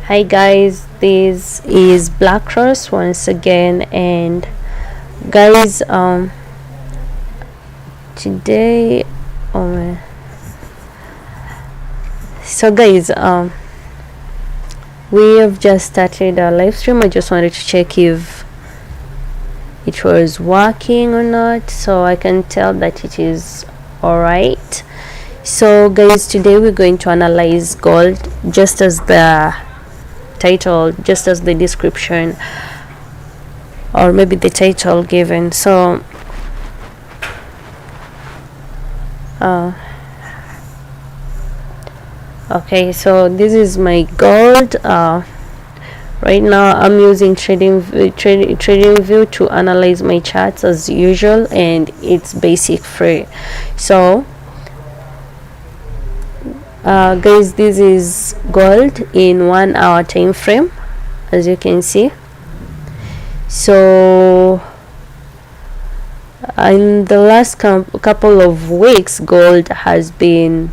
Hi guys, this is Black Cross once again, and guys, today, oh man, so guys, we have just started our live stream. I just wanted to check if it was working or not, so I can tell that it is alright. So guys, today we're going to analyze gold, just as the title, just as the description, or maybe the title given. So okay, so this is my gold. Right now I'm using trading view to analyze my charts as usual, and it's basic free. So guys, this is gold in 1 hour time frame, as you can see. So in the last couple of weeks, gold has been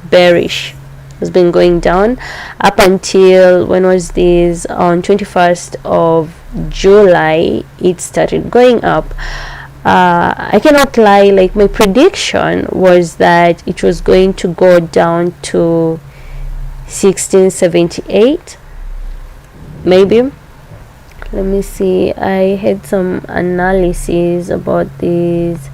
bearish, has been going down up until, when was this, on 21st of July it started going up. I cannot lie, like my prediction was that it was going to go down to 1678 maybe. Let me see, I had some analysis about this.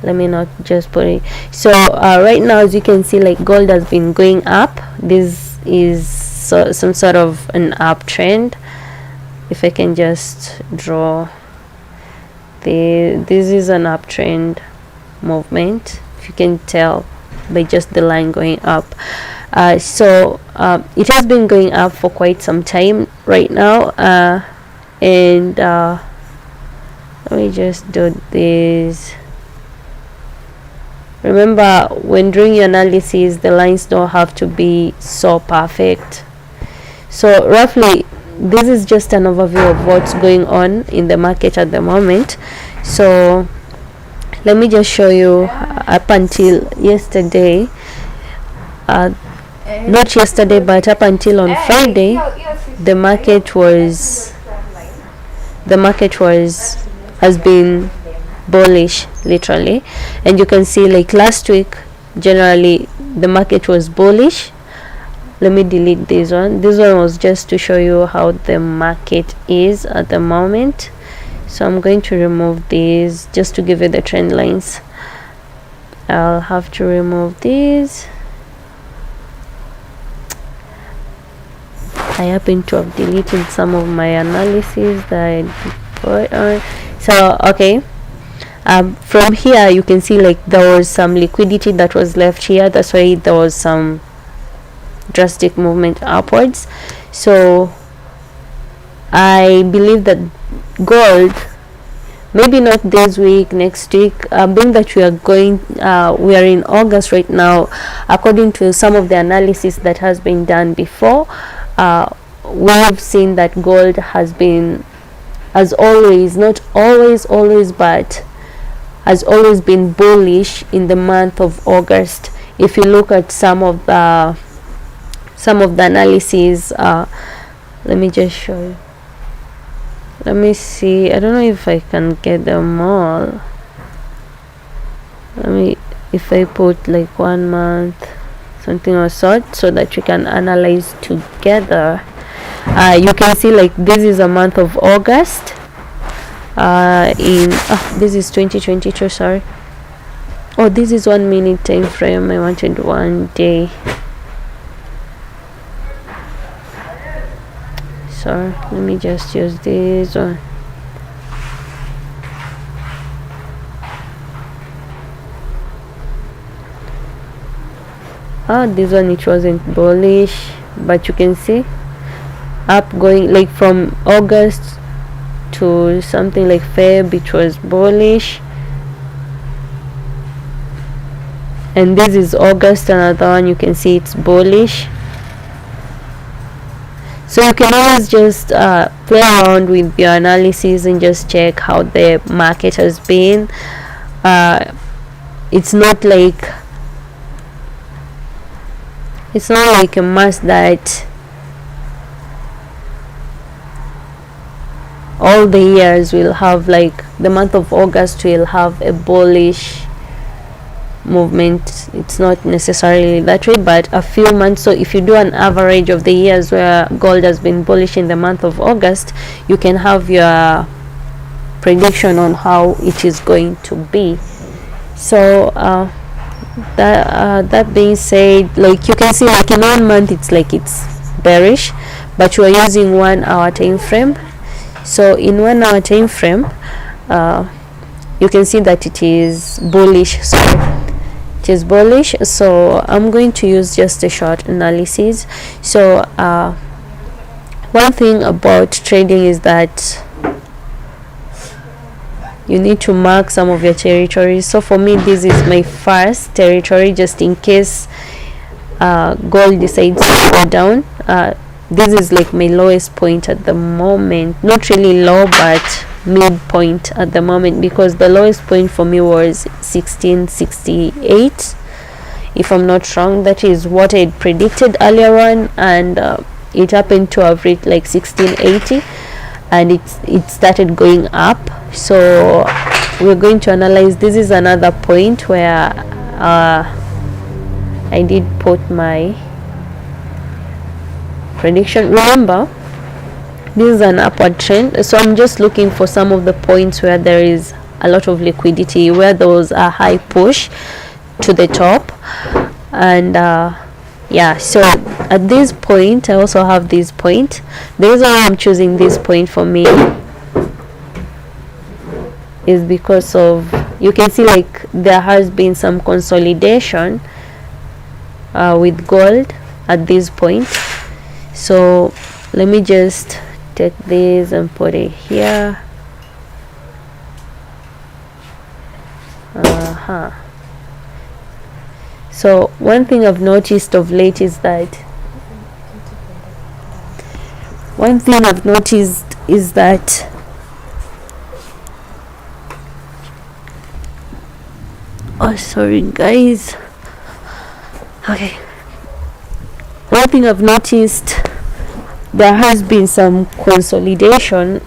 Let me not just put it. So right now, as you can see, like gold has been going up. This is some sort of an uptrend. If I can just draw, this is an uptrend movement, if you can tell by just the line going up. So it has been going up for quite some time right now, and let me just do this. Remember, when doing your analysis, the lines don't have to be so perfect. So roughly, this is just an overview of what's going on in the market at the moment. So let me just show you up until yesterday, not yesterday, but up until on Friday, the market has been bullish, literally. And you can see, like last week, generally the market was bullish. Let me delete this one. This one was just to show you how the market is at the moment. So I'm going to remove these just to give you the trend lines. I'll have to remove these. I happen to have deleted some of my analysis that I put on. So okay, from here you can see, like there was some liquidity that was left here. That's why there was some drastic movement upwards. So I believe that gold, maybe not this week, next week, being that we are in August right now, according to some of the analysis that has been done before, we have seen that gold has been, as always, not always, but has always been bullish in the month of August. If you look at some of the analysis, let me just show you. Let me see, I don't know if I can get them all. If I put like 1 month, something or sort, so that you can analyze together. You can see, like this is a month of August. This is 2022, sorry. Oh, this is 1 minute time frame. I wanted 1 day. So let me just use this one. This one, it wasn't bullish, but you can see up going, like from August to something like Feb, it was bullish. And this is August, another one, you can see it's bullish. So you can always just play around with your analysis and just check how the market has been. It's not like It's not like a must that all the years will have, like the month of August will have a bullish movement. It's not necessarily that way, but a few months. So if you do an average of the years where gold has been bullish in the month of August, you can have your prediction on how it is going to be. So that being said, like you can see, like in 1 month it's like it's bearish, but you are using 1 hour time frame. So in 1 hour time frame, you can see that it is bullish. So it is bullish. So I'm going to use just a short analysis. So one thing about trading is that you need to mark some of your territories. So for me, this is my first territory, just in case gold decides to go down. This is like my lowest point at the moment, not really low, but midpoint at the moment, because the lowest point for me was 1668, if I'm not wrong. That is what I predicted earlier on, and it happened to have reached like 1680, and it started going up. So we're going to analyze. This is another point where I did put my prediction. Remember, this is an upward trend, so I'm just looking for some of the points where there is a lot of liquidity, where those are high push to the top. And yeah, so at this point I also have this point. The reason why I'm choosing this point for me is because of, you can see like there has been some consolidation with gold at this point. So let me just take this and put it here. So one thing I've noticed of late is that oh, sorry guys. Okay, one thing I've noticed, there has been some consolidation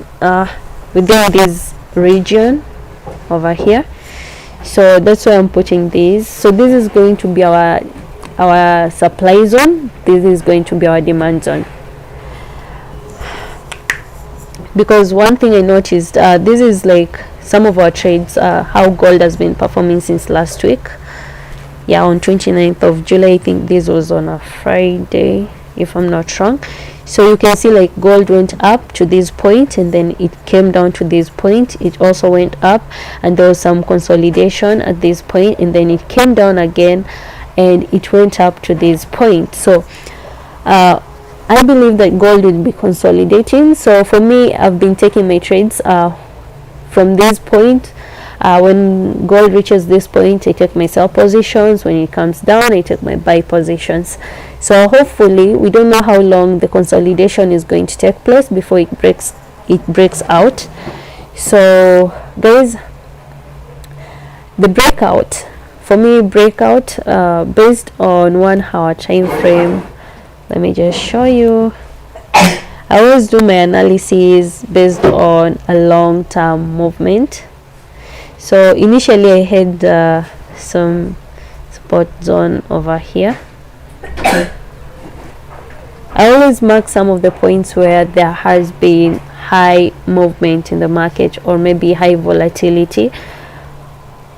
within this region over here. So that's why I'm putting this. So this is going to be our supply zone, this is going to be our demand zone. Because one thing I noticed, this is like some of our trades, how gold has been performing since last week. Yeah, on 29th of July, I think this was on a Friday, if I'm not wrong. So you can see like gold went up to this point, and then it came down to this point. It also went up, and there was some consolidation at this point, and then it came down again, and it went up to this point. So I believe that gold will be consolidating. So for me, I've been taking my trades from this point. When gold reaches this point, I take my sell positions. When it comes down, I take my buy positions. So hopefully, we don't know how long the consolidation is going to take place before it breaks out. So guys, the breakout for me, based on 1 hour time frame, let me just show you. I always do my analysis based on a long-term movement. So initially I had some support zone over here. I always mark some of the points where there has been high movement in the market, or maybe high volatility,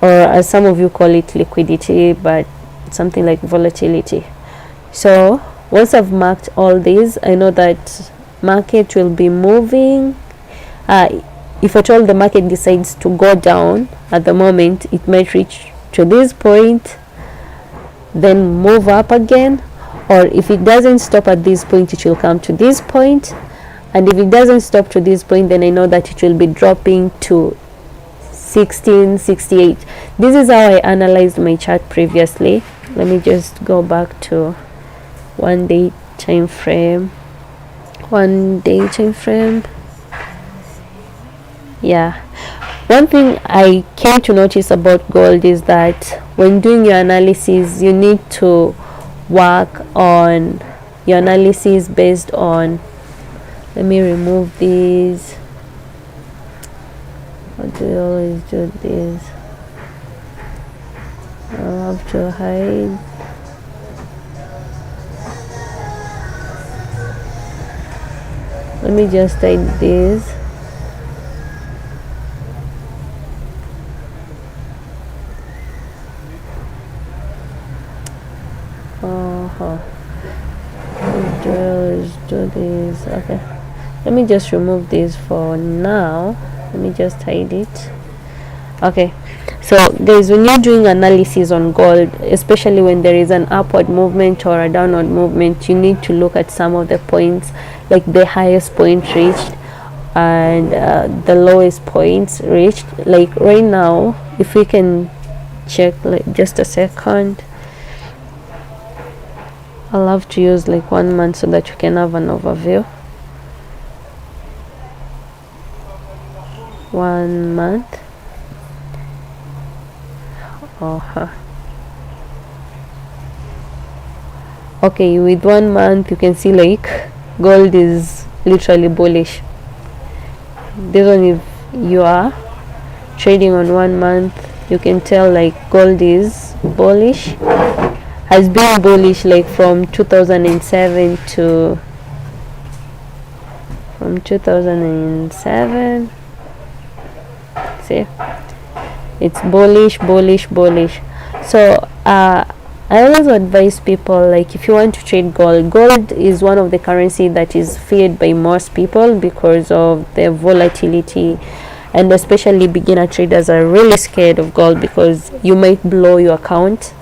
or as some of you call it, liquidity, but something like volatility. So once I've marked all these, I know that market will be moving. If at all the market decides to go down at the moment, it might reach to this point, then move up again. Or if it doesn't stop at this point, it will come to this point. And if it doesn't stop to this point, then I know that it will be dropping to 1668. This is how I analyzed my chart previously. Let me just go back to 1 day time frame. Yeah, one thing I came to notice about gold is that when doing your analysis, you need to work on your analysis based on, let me remove these. How do you always do this? I'll have to hide. Let me just hide this. Let's do this. Okay, let me just remove this for now. Let me just hide it. Okay, so guys, when you're doing analysis on gold, especially when there is an upward movement or a downward movement, you need to look at some of the points, like the highest point reached and the lowest points reached. Like right now, if we can check, like just a second, I love to use like 1 month so that you can have an overview. 1 month. Okay, with 1 month you can see like gold is literally bullish. This one, if you are trading on 1 month, you can tell like gold is bullish, has been bullish like from 2007 to from 2007. See, it's bullish. So I always advise people, like if you want to trade gold is one of the currency that is feared by most people because of the volatility, and especially beginner traders are really scared of gold because you might blow your account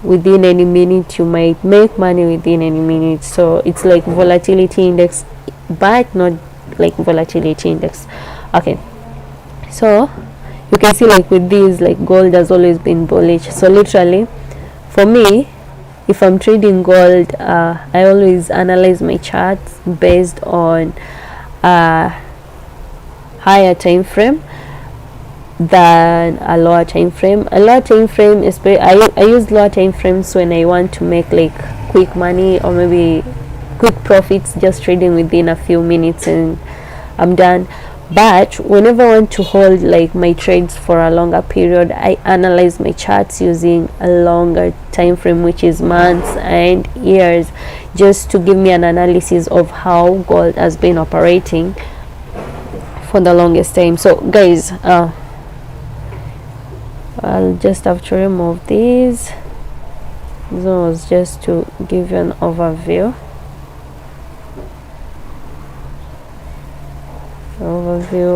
within any minute, you might make money within any minute. So it's like volatility index, but not like volatility index. Okay, so you can see like with these, like gold has always been bullish. So literally for me, if I'm trading gold, I always analyze my charts based on higher time frame than a lower time frame. I use lower time frames when I want to make like quick money or maybe quick profits, just trading within a few minutes and I'm done. But whenever I want to hold like my trades for a longer period, I analyze my charts using a longer time frame, which is months and years, just to give me an analysis of how gold has been operating for the longest time. So guys, I'll just have to remove these. This was just to give you an overview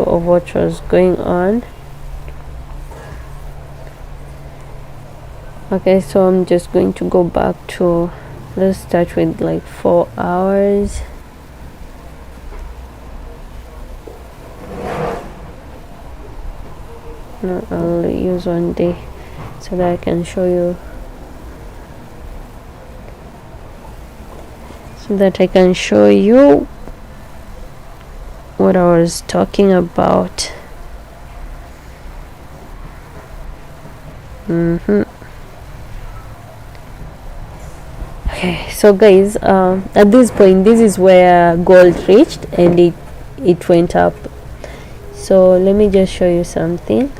of what was going on. Okay, so I'm just going to go back to, let's start with like 4 hours. No, I'll use 1 day so that I can show you, what I was talking about. Okay, so guys, at this point, this is where gold reached and it went up. So let me just show you something.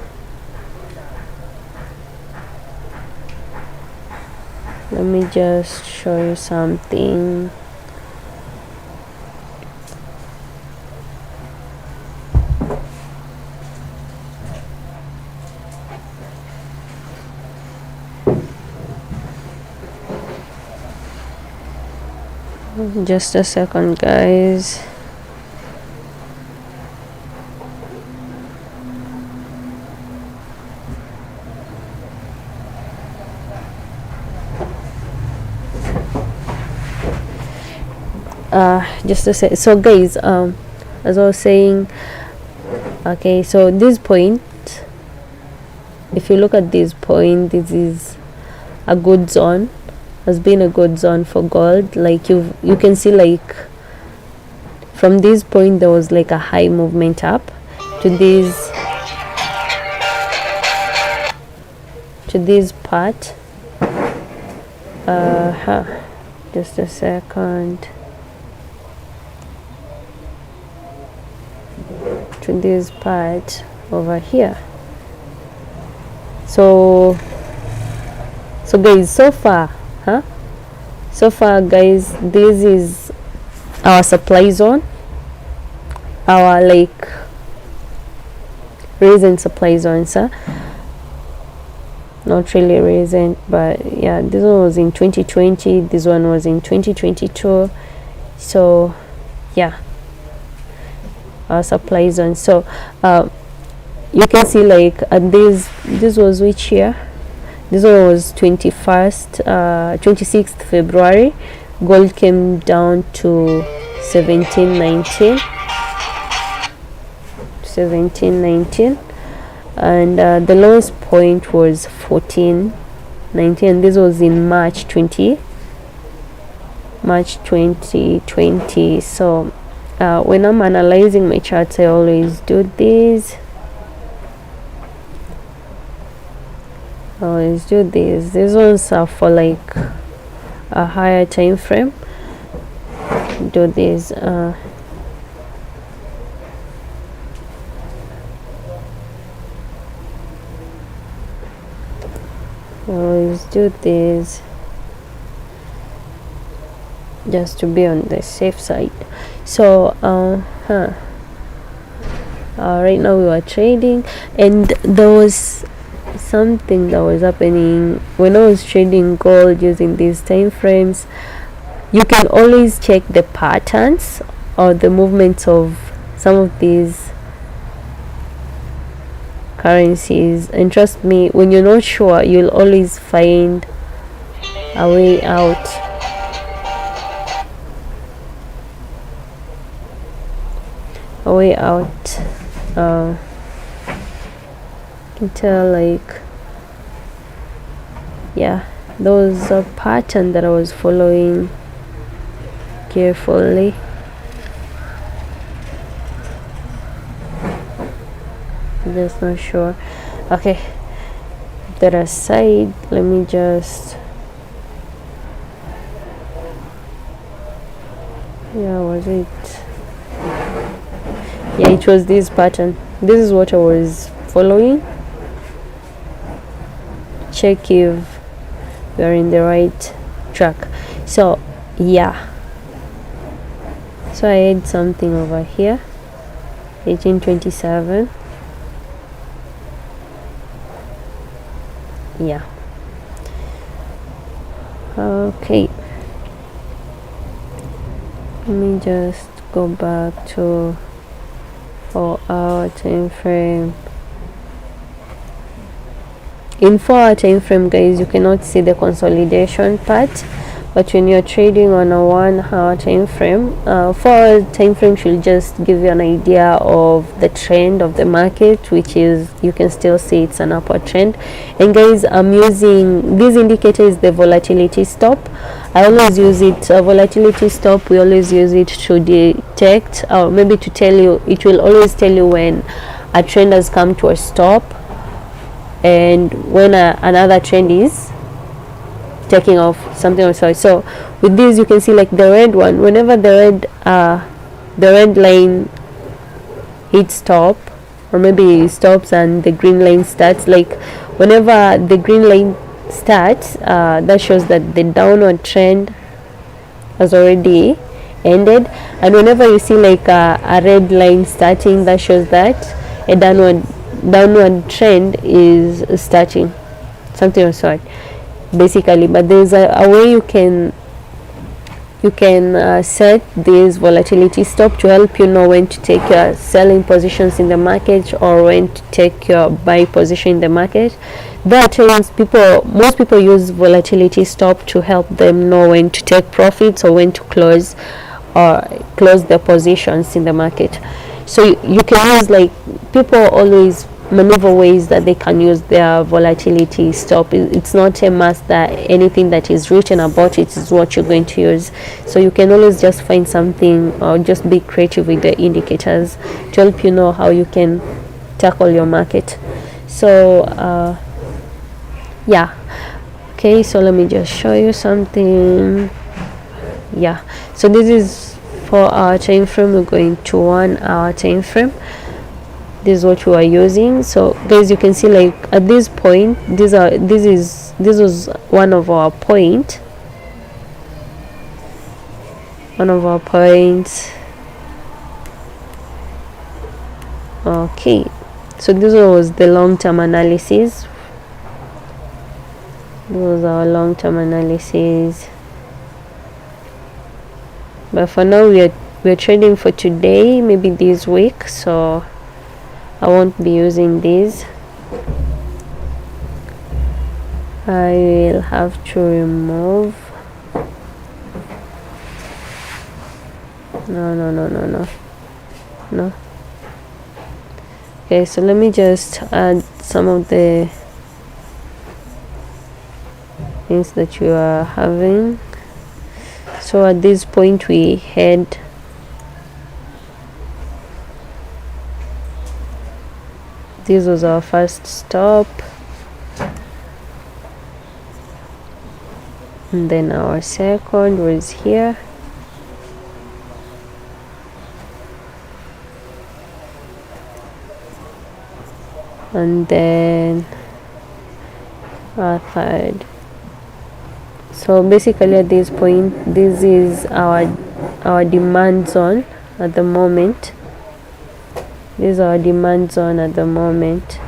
Just a second, guys. Just to say, so guys, as I was saying, okay, so this point, if you look at this point, this is a good zone, has been a good zone for gold. Like you can see, like from this point there was like a high movement up to this part. just a second, to this part over here. So guys, so far guys, this is our supply zone, our like recent supply zone, sir. Not really recent, but yeah, this one was in 2020, this one was in 2022. So yeah, our supply zone. So you can see like this was which year? This one was 26th February. Gold came down to 1719, and the lowest point was 1419, and this was in March 2020. So when I'm analyzing my charts, I always do this. These ones are for like a higher time frame. Do this. Always do this just to be on the safe side. So right now we were trading, and there was something that was happening when I was trading gold using these time frames. You can always check the patterns or the movements of some of these currencies, and trust me, when you're not sure, you'll always find a way out. You can tell, like, yeah, those are pattern that I was following carefully. Just not sure. Okay, that aside, let me just, yeah, was it, yeah, it was this pattern. This is what I was following. Check if we're in the right track. So yeah, so I had something over here, 1827. Yeah, okay, let me just go back to 4-hour time frame. In 4-hour time frame, guys, you cannot see the consolidation part, but when you're trading on a 1-hour time frame, 4-hour time frame should just give you an idea of the trend of the market, which is, you can still see it's an upward trend. And guys, I'm using this indicator is the volatility stop. I always use it, volatility stop, we always use it to detect, or maybe to tell you, it will always tell you when a trend has come to a stop and when another trend is taking off, something or so. So with this, you can see like the red one, whenever the red line hits stop, or maybe stops and the green line starts, like whenever the green line starts, that shows that the downward trend has already ended. And whenever you see like a red line starting, that shows that a downward trend is starting, something of sort, basically. But there's a way you can set this volatility stop to help you know when to take your selling positions in the market or when to take your buy position in the market. There are times most people use volatility stop to help them know when to take profits or when to close their positions in the market. So you can use, like, people always maneuver ways that they can use their volatility stop. It's not a must that anything that is written about it is what you're going to use. So you can always just find something or just be creative with the indicators to help you know how you can tackle your market. So yeah, Okay, so let me just show you something. Yeah, so this is for our time frame. We're going to 1 hour time frame. This is what we are using. So guys, you can see like at this point, this was one of our points. Okay, so this was the long-term analysis. This was our long-term analysis, but for now we're trading for today, maybe this week, so I won't be using these. I will have to remove. No. Okay, so let me just add some of the things that you are having. So at this point we had this was our first stop, and then our second was here, and then our third. So basically at this point, this is our demand zone at the moment. This is our demand zone at the moment.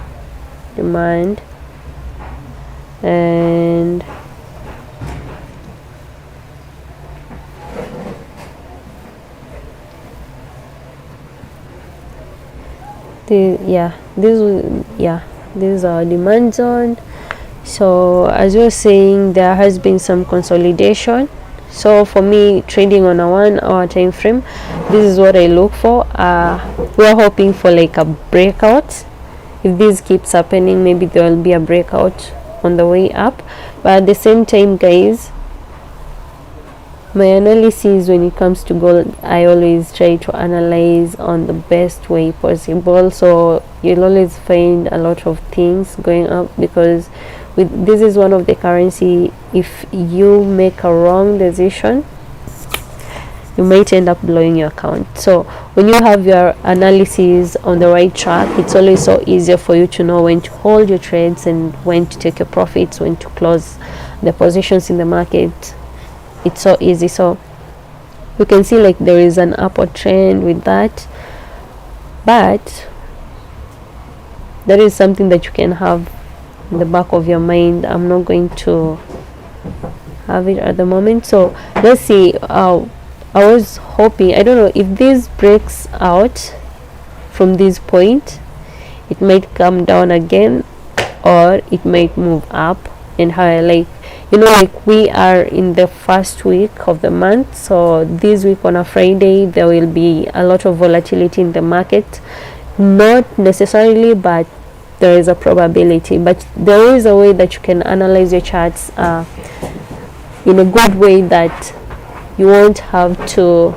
Demand, and this is our demand zone. So as you were saying, there has been some consolidation. So for me, trading on a 1 hour time frame, this is what I look for. We're hoping for like a breakout. If this keeps happening, maybe there will be a breakout on the way up. But at the same time, guys, my analysis when it comes to gold, I always try to analyze on the best way possible. So you'll always find a lot of things going up, because this is one of the currency, if you make a wrong decision, you might end up blowing your account. So when you have your analysis on the right track, it's always so easier for you to know when to hold your trades and when to take your profits, when to close the positions in the market. It's so easy. So you can see like there is an upward trend with that, but that is something that you can have in the back of your mind. I'm not going to have it at the moment. So let's see. I was hoping, I don't know, if this breaks out from this point, it might come down again, or it might move up and higher. Like, you know, like we are in the first week of the month, so this week on a Friday there will be a lot of volatility in the market. Not necessarily, but there is a probability. But there is a way that you can analyze your charts in a good way, that you won't have to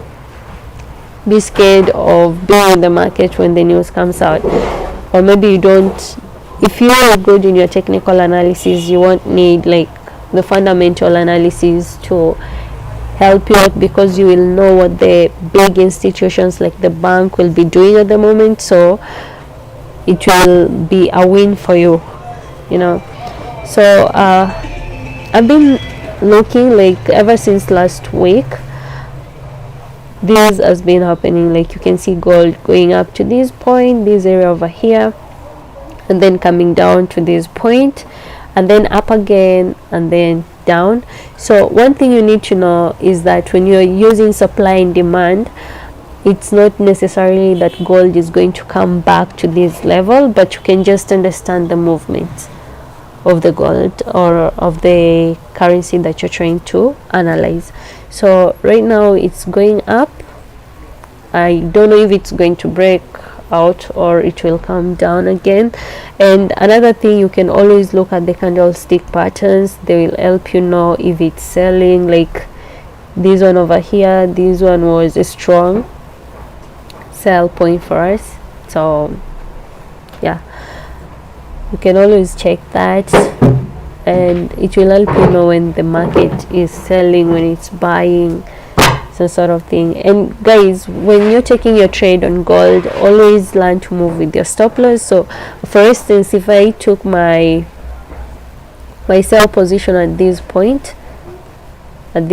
be scared of being in the market when the news comes out. Or maybe you don't, if you are good in your technical analysis, you won't need like the fundamental analysis to help you out, because you will know what the big institutions like the bank will be doing at the moment. So it will be a win for you, you know. So I've been looking, like ever since last week this has been happening. Like you can see gold going up to this point, this area over here, and then coming down to this point, and then up again, and then down. So one thing you need to know is that when you're using supply and demand, it's not necessarily that gold is going to come back to this level, but you can just understand the movement of the gold or of the currency that you're trying to analyze. So right now it's going up. I don't know if it's going to break out or it will come down again. And another thing, you can always look at the candlestick patterns. They will help you know if it's selling. Like this one over here, this one was a strong sell point for us. So yeah, you can always check that. and it will help you know when the market is selling, when it's buying, so sort of thing. And guys, when you're taking your trade on gold, always learn to move with your stop loss. So for instance, if I took my sell position at this point, and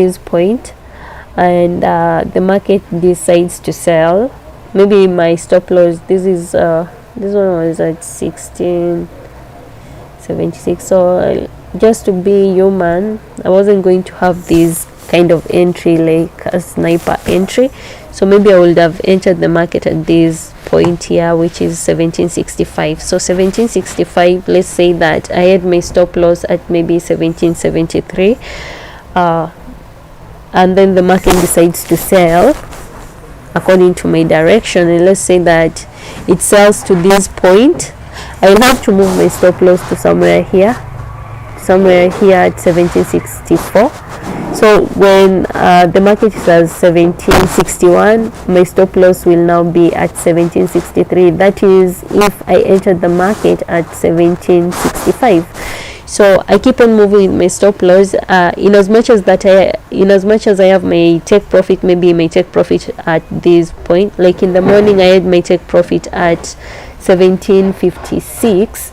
the market decides to sell, maybe my stop loss, this one was at 16.76, so just to be human, I wasn't going to have this kind of entry like a sniper entry, so maybe I would have entered the market at this point here, which is 1765. So 1765, let's say that I had my stop loss at maybe 1773, and then the market decides to sell according to my direction, and let's say that it sells to this point. I will have to move my stop loss to somewhere here at 1764. So when the market is at 1761, my stop loss will now be at 1763. That is if I entered the market at 1765. So I keep on moving with my stop loss, in as much as I have my take profit. Maybe my take profit at this point, like in the morning I had my take profit at 1756,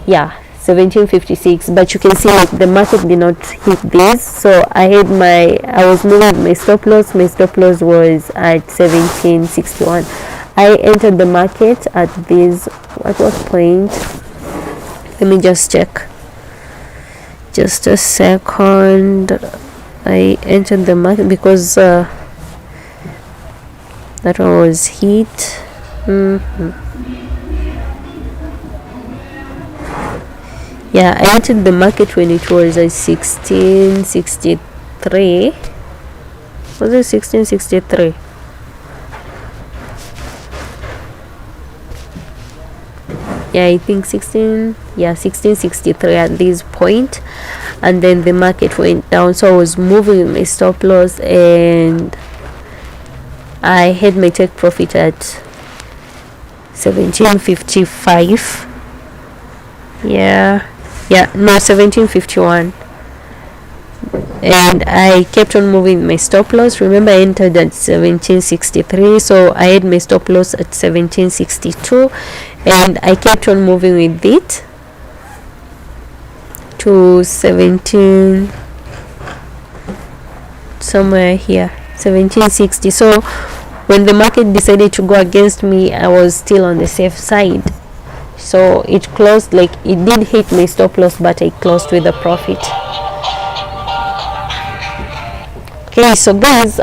1756, but you can see like the market did not hit this, so I was moving my stop loss. My stop loss was at 1761. I entered the market at this, at what point, let me just check, just a second. I entered the market because that one was hit. Yeah, I entered the market when it was at 1663. Was it 1663? Yeah, I think 1663 at this point, and then the market went down, so I was moving with my stop loss, and I had my take profit at 1755. 1751, and I kept on moving my stop loss. Remember, I entered at 1763, so I had my stop loss at 1762, and I kept on moving with it to 17, somewhere here, 1760. So when the market decided to go against me, I was still on the safe side. So it closed, like it did hit my stop loss, but I closed with a profit. Okay, so guys,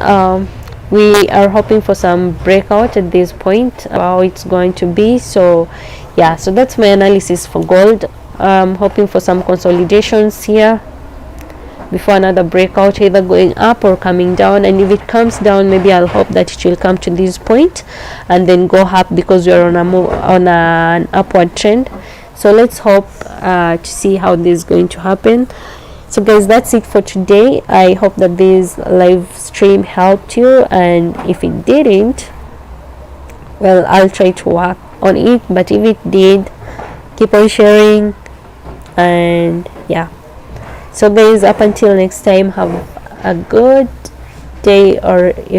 we are hoping for some breakout at this point, how it's going to be. So yeah, so that's my analysis for gold. Hoping for some consolidations here before another breakout, either going up or coming down. And if it comes down, maybe I'll hope that it will come to this point and then go up, because we're on an upward trend. So let's hope to see how this is going to happen. So guys, that's it for today. I hope that this live stream helped you, and if it didn't, well, I'll try to work on it, but if it did, keep on sharing. And yeah, so guys, up until next time, have a good day or